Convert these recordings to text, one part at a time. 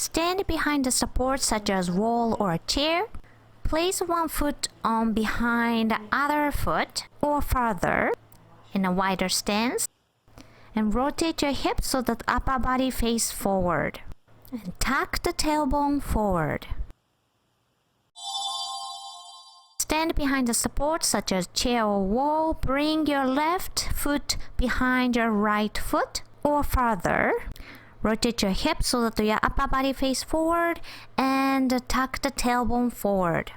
Stand behind a support such as wall or a chair. Place one foot on behind the other foot or further in a wider stance. And rotate your hips so that upper body face forward. And tuck the tailbone forward. Stand behind the support such as chair or wall. Bring your left foot behind your right foot or further. Rotate your hips so that your upper body face forward and tuck the tailbone forward.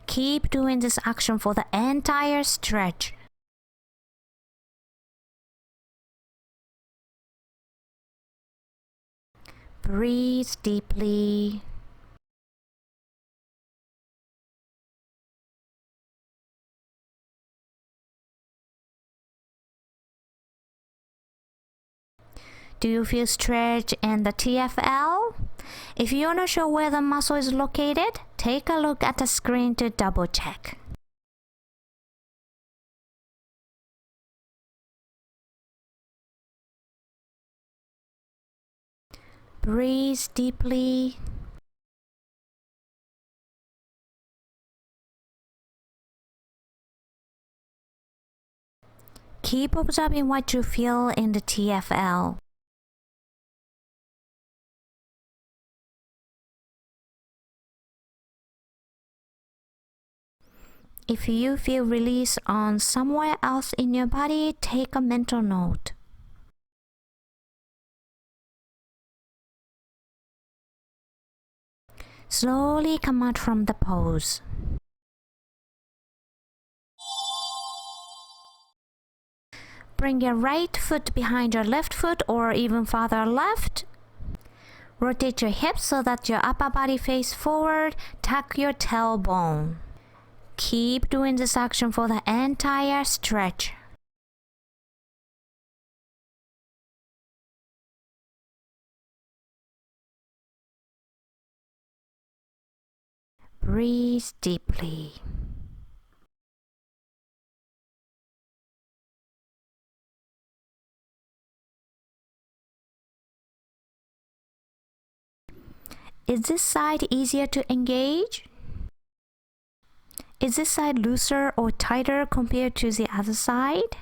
Keep doing this action for the entire stretch. Breathe deeply. Do you feel stretch in the TFL? If you're not sure where the muscle is located, take a look at the screen to double check. Breathe deeply. Keep observing what you feel in the TFL. If you feel release on somewhere else in your body, take a mental note. Slowly come out from the pose. Bring your right foot behind your left foot or even farther left. Rotate your hips so that your upper body face forward. Tuck your tailbone. Keep doing this action for the entire stretch. Breathe deeply. Is this side easier to engage? Is this side looser or tighter compared to the other side?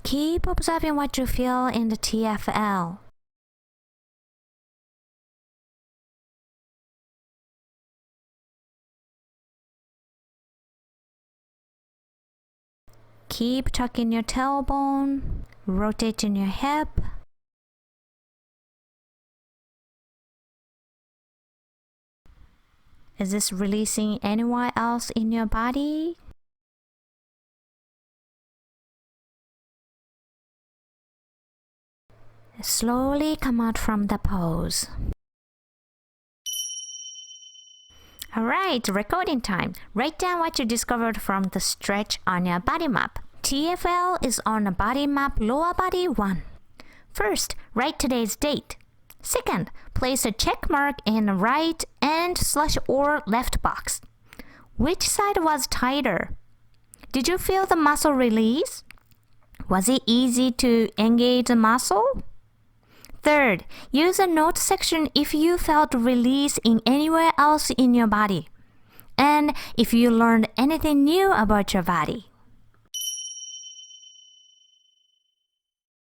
Keep observing what you feel in the TFL. Keep tucking your tailbone, rotating your hip. Is this releasing anywhere else in your body? Slowly come out from the pose. Alright, recording time. Write down what you discovered from the stretch on your body map. TFL is on a body map lower body 1. First, write today's date. Second, place a check mark in the right and/or left box. Which side was tighter? Did you feel the muscle release? Was it easy to engage the muscle? Third, use a note section if you felt release in anywhere else in your body, and if you learned anything new about your body.